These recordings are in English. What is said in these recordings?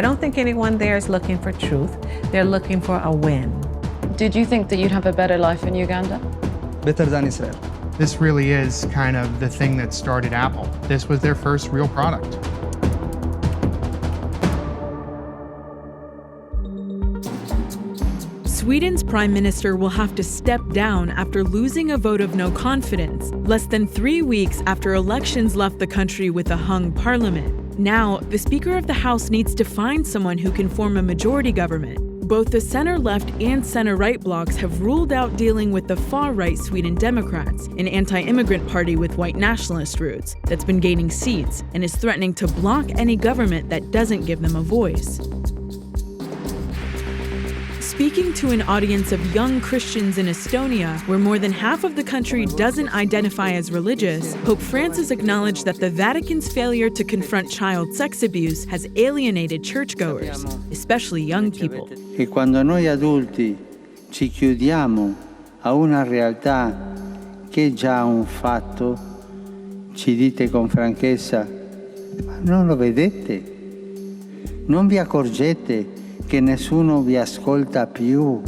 I don't think anyone there is looking for truth. They're looking for a win. Did you think that you'd have a better life in Uganda? Better than Israel. This really is kind of the thing that started Apple. This was their first real product. Sweden's prime minister will have to step down after losing a vote of no confidence, less than 3 weeks after elections left the country with a hung parliament. Now, the Speaker of the House needs to find someone who can form a majority government. Both the center-left and center-right blocs have ruled out dealing with the far-right Sweden Democrats, an anti-immigrant party with white nationalist roots that's been gaining seats and is threatening to block any government that doesn't give them a voice. Speaking to an audience of young Christians in Estonia, where more than half of the country doesn't identify as religious, Pope Francis acknowledged that the Vatican's failure to confront child sex abuse has alienated churchgoers, especially young people. E quando noi adulti ci chiudiamo a una realtà che è già un fatto, ci dite con franchezza, ma non lo vedete? Non vi accorgete che nessuno vi ascolta più?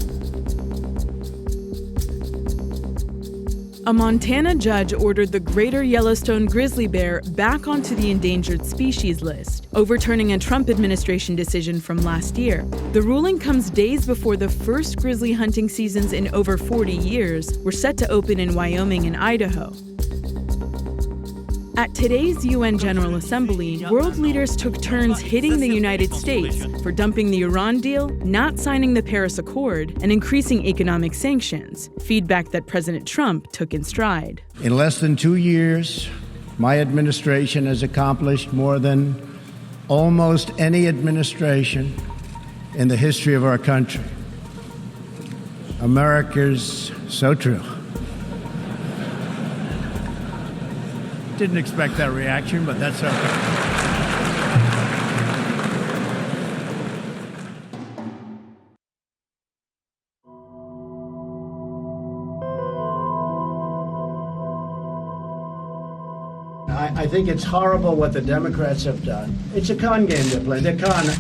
A Montana judge ordered the greater Yellowstone grizzly bear back onto the endangered species list, overturning a Trump administration decision from last year. The ruling comes days before the first grizzly hunting seasons in over 40 years were set to open in Wyoming and Idaho. At today's UN General Assembly, world leaders took turns hitting the United States for dumping the Iran deal, not signing the Paris Accord, and increasing economic sanctions, feedback that President Trump took in stride. In less than 2 years, my administration has accomplished more than almost any administration in the history of our country. America's so true. Didn't expect that reaction, but that's okay. I think it's horrible what the Democrats have done. It's a con game they're playing.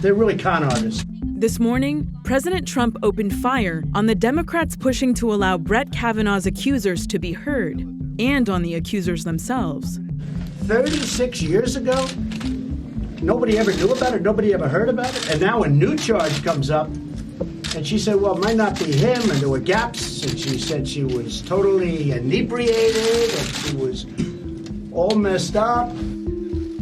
They're really con artists. This morning, President Trump opened fire on the Democrats pushing to allow Brett Kavanaugh's accusers to be heard, and on the accusers themselves. 36 years ago, nobody ever knew about it, nobody ever heard about it, and now a new charge comes up, and she said, well, it might not be him, and there were gaps, and she said she was totally inebriated, and she was all messed up.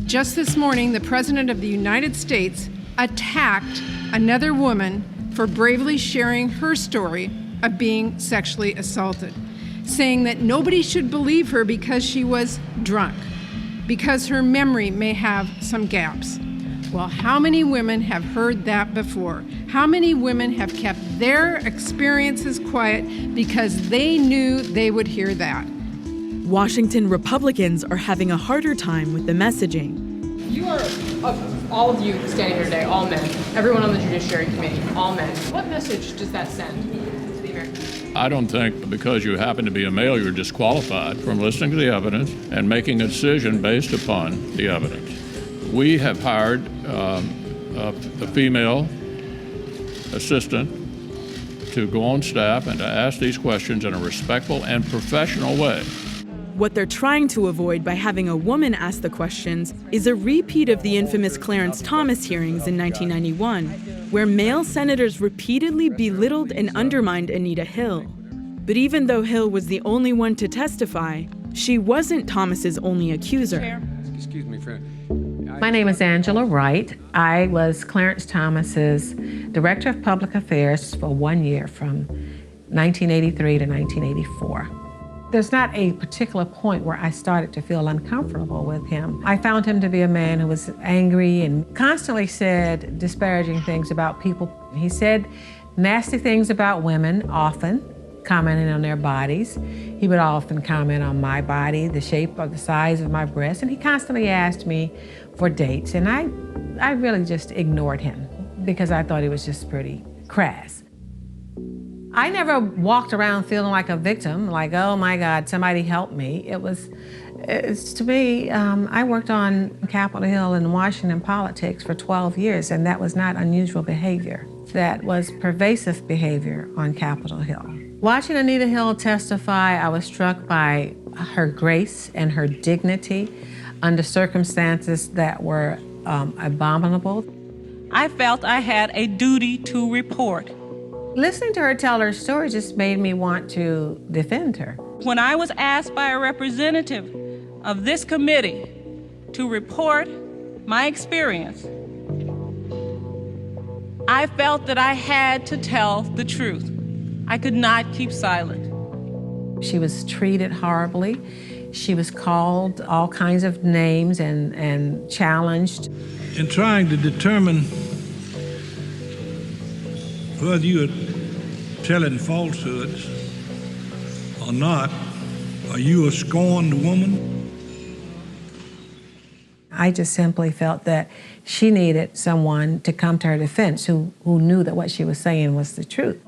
Just this morning, the President of the United States attacked another woman for bravely sharing her story of being sexually assaulted, saying that nobody should believe her because she was drunk, because her memory may have some gaps. Well, how many women have heard that before? How many women have kept their experiences quiet because they knew they would hear that? Washington Republicans are having a harder time with the messaging. You are, all of you standing here today, all men, everyone on the Judiciary Committee, all men. What message does that send to the Americans? I don't think because you happen to be a male, you're disqualified from listening to the evidence and making a decision based upon the evidence. We have hired a female assistant to go on staff and to ask these questions in a respectful and professional way. What they're trying to avoid by having a woman ask the questions is a repeat of the infamous Clarence Thomas hearings in 1991, where male senators repeatedly belittled and undermined Anita Hill. But even though Hill was the only one to testify, she wasn't Thomas's only accuser. Excuse me, friend. My name is Angela Wright. I was Clarence Thomas's Director of Public Affairs for 1 year, from 1983 to 1984. There's not a particular point where I started to feel uncomfortable with him. I found him to be a man who was angry and constantly said disparaging things about people. He said nasty things about women, often commenting on their bodies. He would often comment on my body, the shape or the size of my breasts, and he constantly asked me for dates. And I really just ignored him because I thought he was just pretty crass. I never walked around feeling like a victim, like, oh my God, somebody help me. It was To me, I worked on Capitol Hill in Washington politics for 12 years, and that was not unusual behavior. That was pervasive behavior on Capitol Hill. Watching Anita Hill testify, I was struck by her grace and her dignity under circumstances that were abominable. I felt I had a duty to report. Listening to her tell her story just made me want to defend her. When I was asked by a representative of this committee to report my experience, I felt that I had to tell the truth. I could not keep silent. She was treated horribly. She was called all kinds of names and challenged. In trying to determine whether you are telling falsehoods or not, are you a scorned woman? I just simply felt that she needed someone to come to her defense who knew that what she was saying was the truth.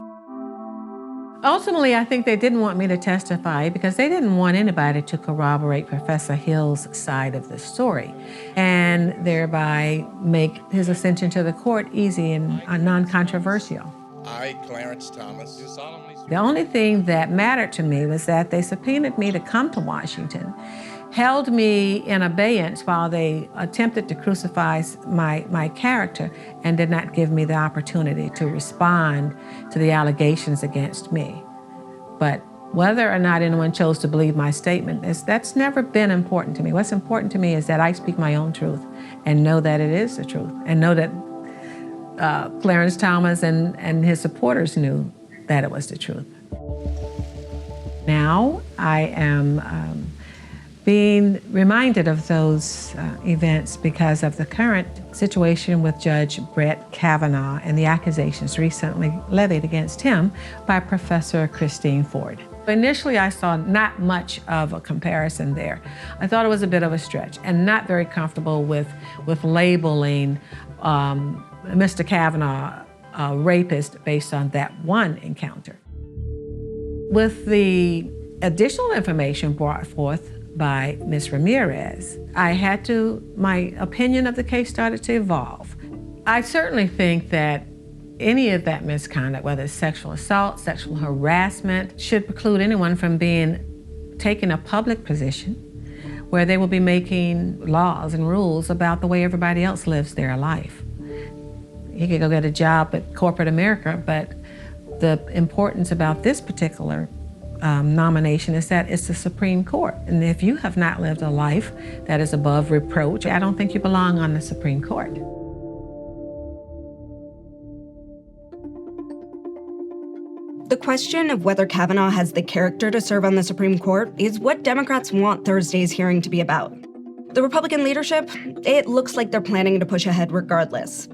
Ultimately, I think they didn't want me to testify because they didn't want anybody to corroborate Professor Hill's side of the story and thereby make his ascension to the court easy and non-controversial. I, Clarence Thomas, do solemnly swear. The only thing that mattered to me was that they subpoenaed me to come to Washington, held me in abeyance while they attempted to crucify my character and did not give me the opportunity to respond to the allegations against me. But whether or not anyone chose to believe my statement, that's never been important to me. What's important to me is that I speak my own truth and know that it is the truth, and know that Clarence Thomas and his supporters knew that it was the truth. Now I am being reminded of those events because of the current situation with Judge Brett Kavanaugh and the accusations recently levied against him by Professor Christine Ford. Initially, I saw not much of a comparison there. I thought it was a bit of a stretch and not very comfortable with labeling Mr. Kavanaugh a rapist based on that one encounter. With the additional information brought forth by Ms. Ramirez, my opinion of the case started to evolve. I certainly think that any of that misconduct, whether it's sexual assault, sexual harassment, should preclude anyone from taking a public position where they will be making laws and rules about the way everybody else lives their life. You could go get a job at corporate America, but the importance about this particular nomination is that it's the Supreme Court. And if you have not lived a life that is above reproach, I don't think you belong on the Supreme Court. The question of whether Kavanaugh has the character to serve on the Supreme Court is what Democrats want Thursday's hearing to be about. The Republican leadership, it looks like they're planning to push ahead regardless.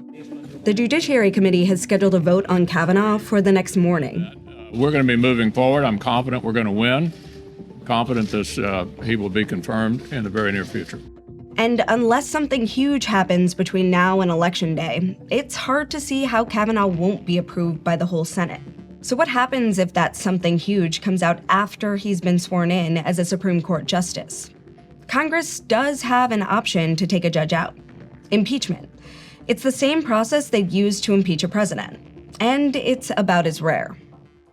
The Judiciary Committee has scheduled a vote on Kavanaugh for the next morning. We're going to be moving forward. I'm confident we're going to win. Confident he will be confirmed in the very near future. And unless something huge happens between now and Election Day, it's hard to see how Kavanaugh won't be approved by the whole Senate. So what happens if that something huge comes out after he's been sworn in as a Supreme Court justice? Congress does have an option to take a judge out. Impeachment. It's the same process they've used to impeach a president, and it's about as rare.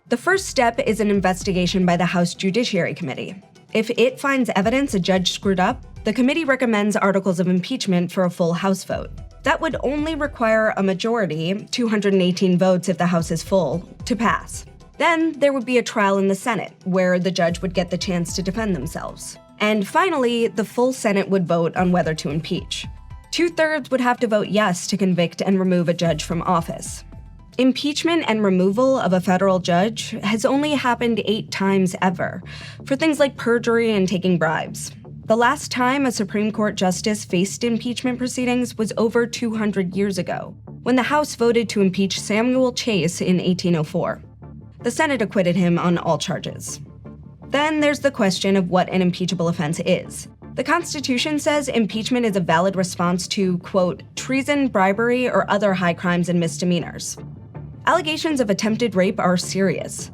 The first step is an investigation by the House Judiciary Committee. If it finds evidence a judge screwed up, the committee recommends articles of impeachment for a full House vote. That would only require a majority, 218 votes if the House is full, to pass. Then there would be a trial in the Senate, where the judge would get the chance to defend themselves. And finally, the full Senate would vote on whether to impeach. 2/3 would have to vote yes to convict and remove a judge from office. Impeachment and removal of a federal judge has only happened 8 times ever, for things like perjury and taking bribes. The last time a Supreme Court justice faced impeachment proceedings was over 200 years ago, when the House voted to impeach Samuel Chase in 1804. The Senate acquitted him on all charges. Then there's the question of what an impeachable offense is. The Constitution says impeachment is a valid response to, quote, treason, bribery, or other high crimes and misdemeanors. Allegations of attempted rape are serious,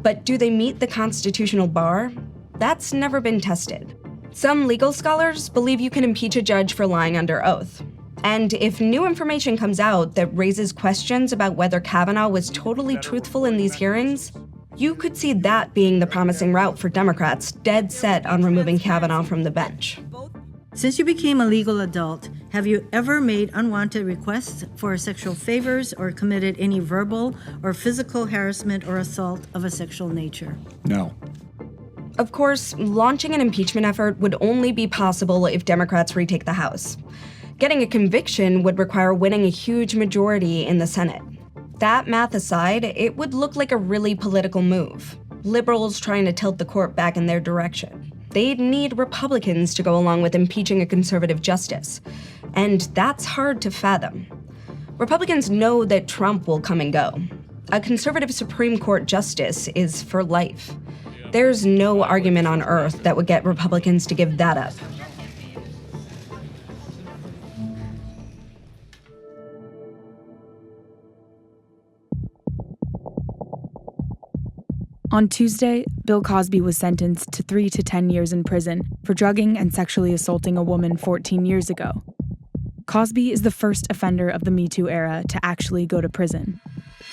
but do they meet the constitutional bar? That's never been tested. Some legal scholars believe you can impeach a judge for lying under oath. And if new information comes out that raises questions about whether Kavanaugh was totally truthful in these hearings, you could see that being the promising route for Democrats dead set on removing Kavanaugh from the bench. Since you became a legal adult, have you ever made unwanted requests for sexual favors or committed any verbal or physical harassment or assault of a sexual nature? No. Of course, launching an impeachment effort would only be possible if Democrats retake the House. Getting a conviction would require winning a huge majority in the Senate. That math aside, it would look like a really political move. Liberals trying to tilt the court back in their direction. They'd need Republicans to go along with impeaching a conservative justice. And that's hard to fathom. Republicans know that Trump will come and go. A conservative Supreme Court justice is for life. There's no argument on earth that would get Republicans to give that up. On Tuesday, Bill Cosby was sentenced to 3 to 10 years in prison for drugging and sexually assaulting a woman 14 years ago. Cosby is the first offender of the Me Too era to actually go to prison.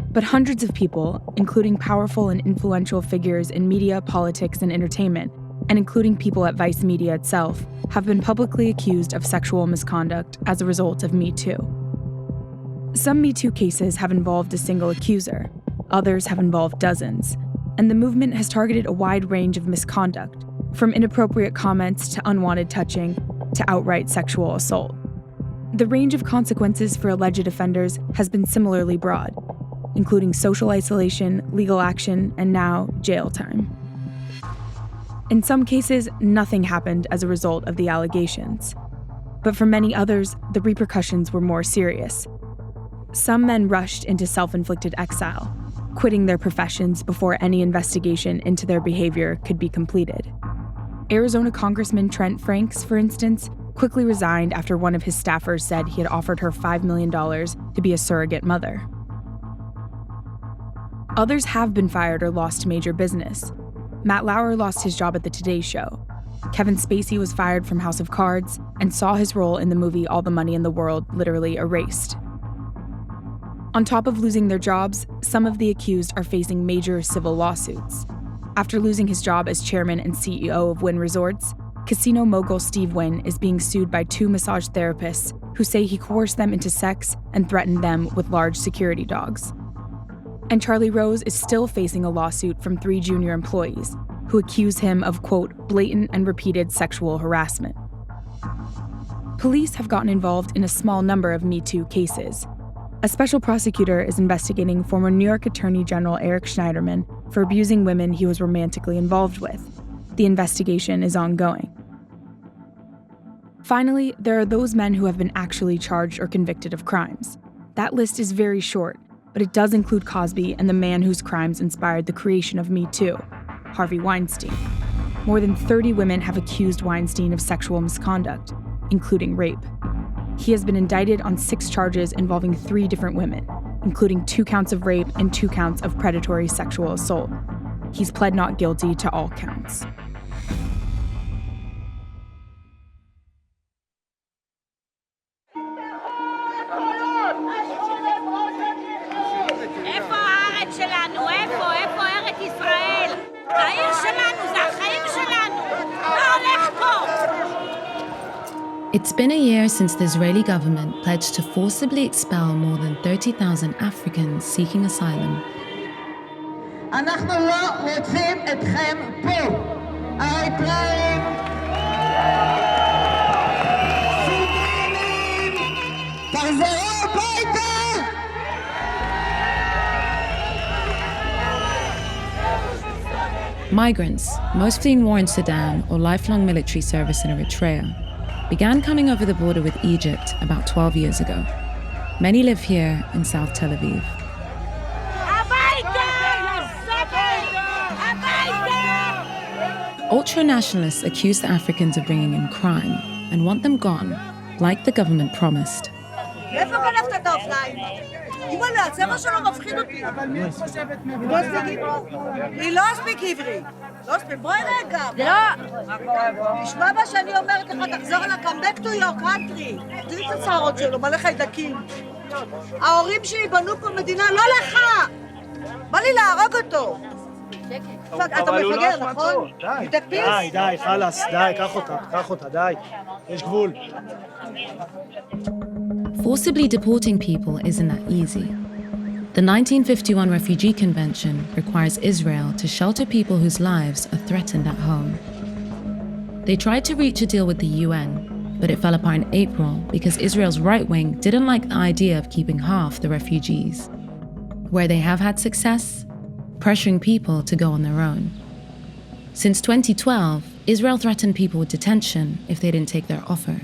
But hundreds of people, including powerful and influential figures in media, politics, and entertainment, and including people at Vice Media itself, have been publicly accused of sexual misconduct as a result of Me Too. Some Me Too cases have involved a single accuser. Others have involved dozens. And the movement has targeted a wide range of misconduct, from inappropriate comments to unwanted touching to outright sexual assault. The range of consequences for alleged offenders has been similarly broad, including social isolation, legal action, and now jail time. In some cases, nothing happened as a result of the allegations. But for many others, the repercussions were more serious. Some men rushed into self-inflicted exile, quitting their professions before any investigation into their behavior could be completed. Arizona Congressman Trent Franks, for instance, quickly resigned after one of his staffers said he had offered her $5 million to be a surrogate mother. Others have been fired or lost major business. Matt Lauer lost his job at The Today Show. Kevin Spacey was fired from House of Cards and saw his role in the movie All the Money in the World literally erased. On top of losing their jobs, some of the accused are facing major civil lawsuits. After losing his job as chairman and CEO of Wynn Resorts, casino mogul Steve Wynn is being sued by 2 massage therapists who say he coerced them into sex and threatened them with large security dogs. And Charlie Rose is still facing a lawsuit from 3 junior employees who accuse him of, quote, blatant and repeated sexual harassment. Police have gotten involved in a small number of Me Too cases. A special prosecutor is investigating former New York Attorney General Eric Schneiderman for abusing women he was romantically involved with. The investigation is ongoing. Finally, there are those men who have been actually charged or convicted of crimes. That list is very short, but it does include Cosby and the man whose crimes inspired the creation of Me Too, Harvey Weinstein. More than 30 women have accused Weinstein of sexual misconduct, including rape. He has been indicted on 6 charges involving 3 different women, including 2 counts of rape and 2 counts of predatory sexual assault. He's pled not guilty to all counts. איפה הארץ שלנו? איפה ארץ ישראל? העיר שלנו, זה החיים שלנו. מה הולך פה? It's been a year since the Israeli government pledged to forcibly expel more than 30,000 Africans seeking asylum. אנחנו לא רוצים אתכם פה. האריתריאים, סודנים, תחזרו הביתה! Migrants, most fleeing war in Sudan or lifelong military service in Eritrea, began coming over the border with Egypt about 12 years ago. Many live here in South Tel Aviv. Ultra-nationalists accuse the Africans of bringing in crime and want them gone, like the government promised. אימא'לה, הצבע שלו מפחיד אותי. היא לא אספיק עברית. לא אספיק, בואי רגע. לא. תשמע מה שאני אומרת לך, תחזור על come back to your country. תראי את הצערות שלו, מלא חיידקים. ההורים שלי בנו פה מדינה, לא לך! בא לי להרוג אותו. אתה מפגר, נכון? תקפיץ? די, חלאס, די, קח אותה, די. יש גבול. Forcibly deporting people isn't that easy. The 1951 Refugee Convention requires Israel to shelter people whose lives are threatened at home. They tried to reach a deal with the UN, but it fell apart in April because Israel's right wing didn't like the idea of keeping half the refugees. Where they have had success, pressuring people to go on their own. Since 2012, Israel threatened people with detention if they didn't take their offer.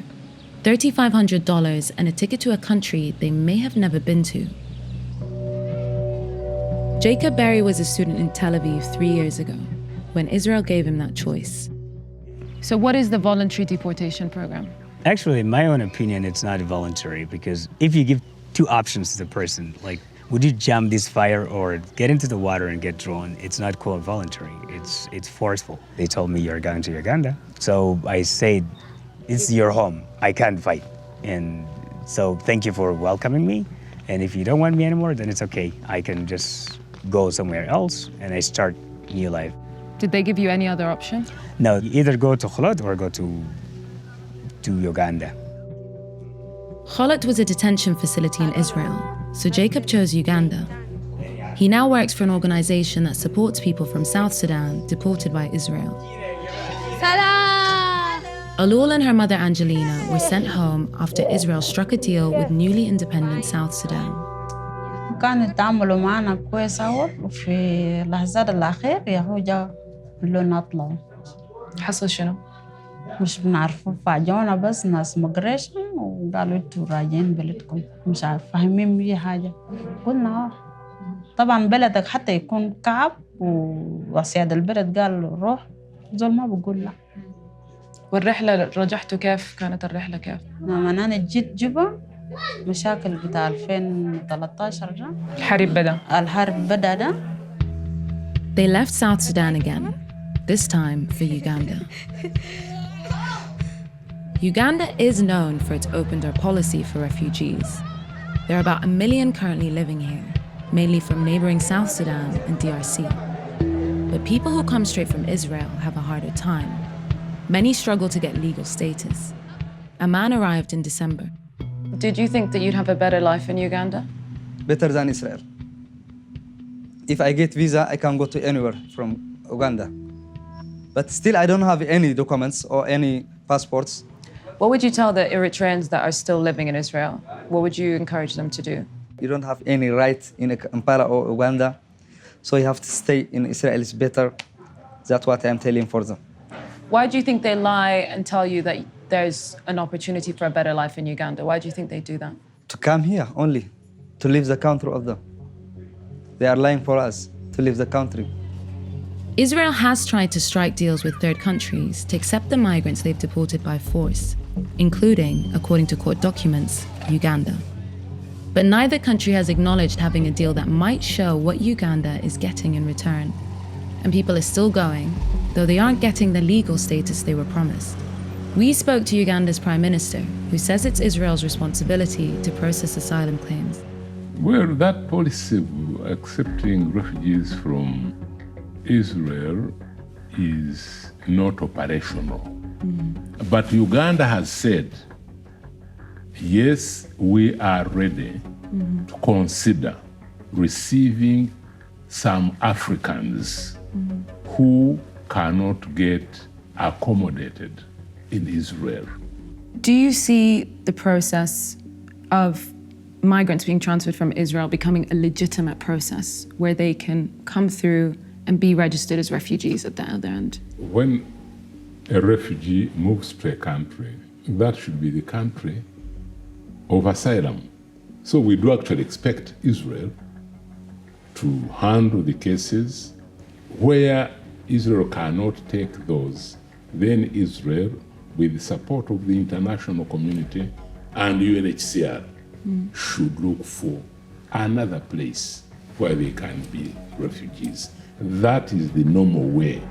$3,500 and a ticket to a country they may have never been to. Jacob Berry was a student in Tel Aviv 3 years ago, when Israel gave him that choice. So what is the voluntary deportation program? Actually, in my own opinion, it's not voluntary, because if you give two options to the person, like, would you jump this fire or get into the water and get drawn? It's not called voluntary, it's forceful. They told me you're going to Uganda. So I said, it's your home, I can't fight. And so thank you for welcoming me. And if you don't want me anymore, then it's okay. I can just go somewhere else and I start new life. Did they give you any other option? No, either go to Kholot or go to Uganda. Kholot was a detention facility in Israel, so Jacob chose Uganda. He now works for an organization that supports people from South Sudan deported by Israel. Alul and her mother Angelina were sent home after Israel struck a deal with newly independent South Sudan. كانت تعاملوا معنا كويس أول وفي اللحظات الأخير يهوجا بدنا نطلعوا. حصل شنو؟ مش بنعرفوا فاجونا بس ناس مigration وقالوا انتوا راجعين بلدكم مش فاهمين بيه حاجة. قلنا طبعا بلدك حتى يكون كعب وسياد البلد قال روح زول ما بقول لا. والرحلة رجعتوا كيف؟ كانت الرحلة كيف؟ لما أنا جيت جوبا مشاكل بتاع 2013 ده الحرب بدأ ده. They left South Sudan again, this time for Uganda. Uganda is known for its open-door policy for refugees. There are about 1 million currently living here, mainly from neighboring South Sudan and DRC. But people who come straight from Israel have a harder time. Many struggle to get legal status. A man arrived in December. Did you think that you'd have a better life in Uganda? Better than Israel. If I get visa, I can go to anywhere from Uganda. But still, I don't have any documents or any passports. What would you tell the Eritreans that are still living in Israel? What would you encourage them to do? You don't have any right in Kampala or Uganda, so you have to stay in Israel. It's better. That's what I'm telling for them. Why do you think they lie and tell you that there's an opportunity for a better life in Uganda? Why do you think they do that? To come here only, to leave the country of them. They are lying for us, to leave the country. Israel has tried to strike deals with third countries to accept the migrants they've deported by force, including, according to court documents, Uganda. But neither country has acknowledged having a deal that might show what Uganda is getting in return. And people are still going, though they aren't getting the legal status they were promised. We spoke to Uganda's Prime Minister, who says it's Israel's responsibility to process asylum claims. Well, that policy of accepting refugees from Israel is not operational. But Uganda has said, yes, we are ready to consider receiving some Africans who cannot get accommodated in Israel. Do you see the process of migrants being transferred from Israel becoming a legitimate process where they can come through and be registered as refugees at the other end? When a refugee moves to a country, that should be the country of asylum. So we do actually expect Israel to handle the cases where Israel cannot take those. Then Israel, with the support of the international community and UNHCR, should look for another place where they can be refugees. That is the normal way.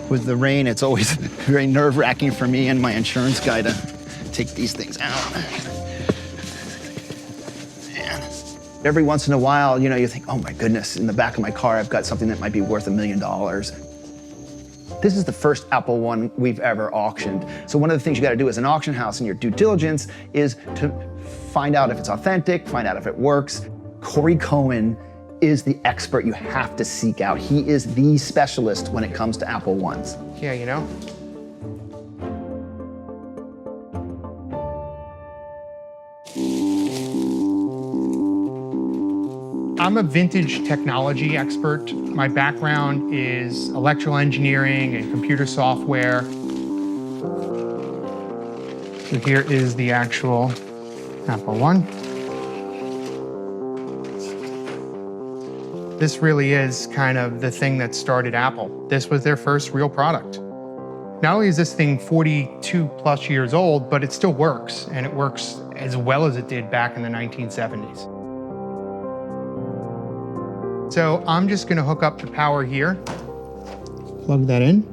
With the rain, it's always very nerve-wracking for me and my insurance guy to take these things out. Man. Every once in a while, you think, oh my goodness, in the back of my car, I've got something that might be worth $1 million. This is the first Apple One we've ever auctioned. So one of the things you gotta do as an auction house in your due diligence is to find out if it's authentic, find out if it works. Corey Cohen is the expert you have to seek out. He is the specialist when it comes to Apple Ones. Yeah, I'm a vintage technology expert. My background is electrical engineering and computer software. So here is the actual Apple One. This really is kind of the thing that started Apple. This was their first real product. Not only is this thing 42 plus years old, but it still works, and it works as well as it did back in the 1970s. So I'm just gonna hook up the power here, plug that in.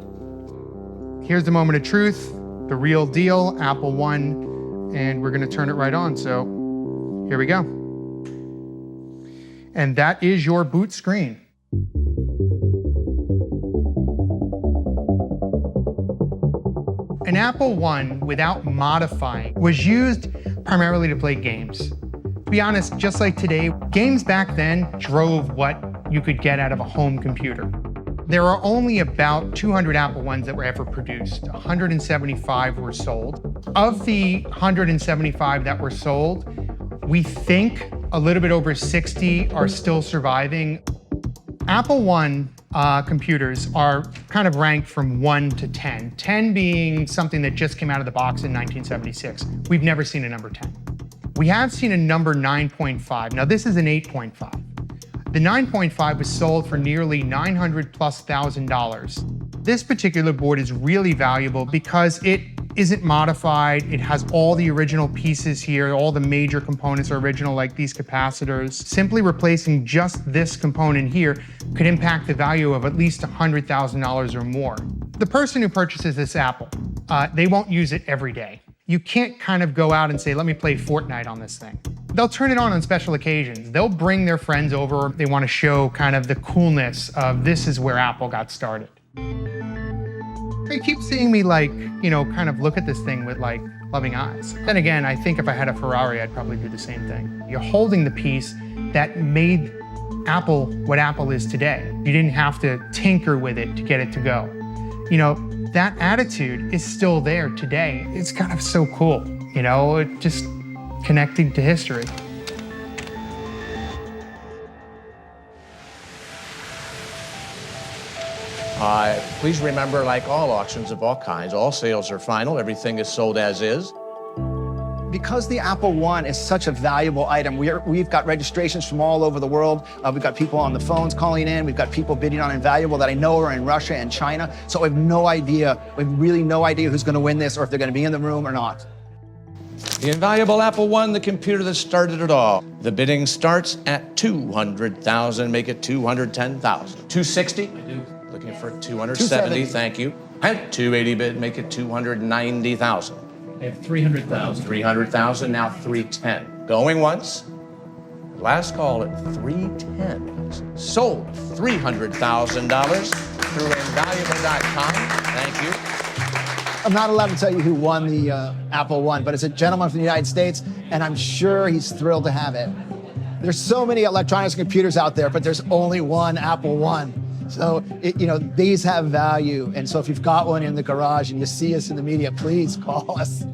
Here's the moment of truth, the real deal, Apple One, and we're gonna turn it right on, so here we go. And that is your boot screen. An Apple One without modifying was used primarily to play games. To be honest, just like today, games back then drove what you could get out of a home computer. There are only about 200 Apple Ones that were ever produced. 175 were sold. Of the 175 that were sold, we think a little bit over 60 are still surviving. Apple One computers are kind of ranked from 1 to 10. 10 being something that just came out of the box in 1976. We've never seen a number 10. We have seen a number 9.5. Now this is an 8.5. The 9.5 was sold for nearly $900,000+. This particular board is really valuable because it isn't modified. It has all the original pieces here. All the major components are original, like these capacitors. Simply replacing just this component here could impact the value of at least $100,000 or more. The person who purchases this Apple, they won't use it every day. You can't kind of go out and say, let me play Fortnite on this thing. They'll turn it on special occasions. They'll bring their friends over. They want to show kind of the coolness of this is where Apple got started. You keep seeing me kind of look at this thing with loving eyes. Then again, I think if I had a Ferrari, I'd probably do the same thing. You're holding the piece that made Apple what Apple is today. You didn't have to tinker with it to get it to go. That attitude is still there today. It's kind of so cool, it just connecting to history. Please remember, like all auctions of all kinds, all sales are final. Everything is sold as is. Because the Apple One is such a valuable item, we've got registrations from all over the world. We've got people on the phones calling in. We've got people bidding on Invaluable that I know are in Russia and China. So we have no idea, we have really no idea who's going to win this or if they're going to be in the room or not. The invaluable Apple One, the computer that started it all. The bidding starts at $200,000. Make it $210,000. $260? I do. Looking for $270. Thank you. And $280 bid. Make it $290,000. I have $300,000. $300,000. Now $310. Going once. Last call at $310. Sold $300,000 through invaluable.com. Thank you. I'm not allowed to tell you who won the Apple One, but it's a gentleman from the United States, and I'm sure he's thrilled to have it. There's so many electronics computers out there, but there's only one Apple One. So, these have value. And so if you've got one in the garage and you see us in the media, please call us.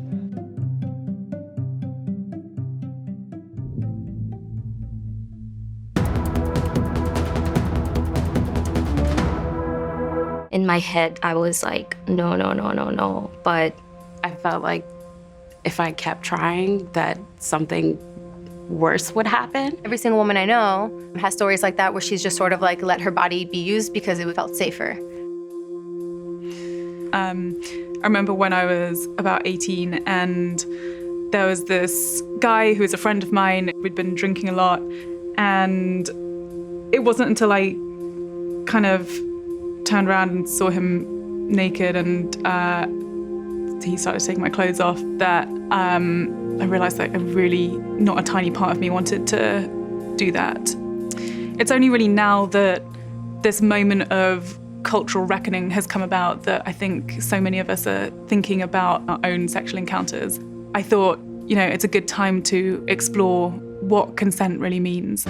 In my head, I was like, no. But I felt like if I kept trying, that something worse would happen. Every single woman I know has stories like that where she's just sort of like let her body be used because it felt safer. I remember when I was about 18 and there was this guy who was a friend of mine. We'd been drinking a lot, and it wasn't until I kind of turned around and saw him naked and he started taking my clothes off that I realized that not a tiny part of me wanted to do that. It's only really now that this moment of cultural reckoning has come about that I think so many of us are thinking about our own sexual encounters. I thought, it's a good time to explore what consent really means.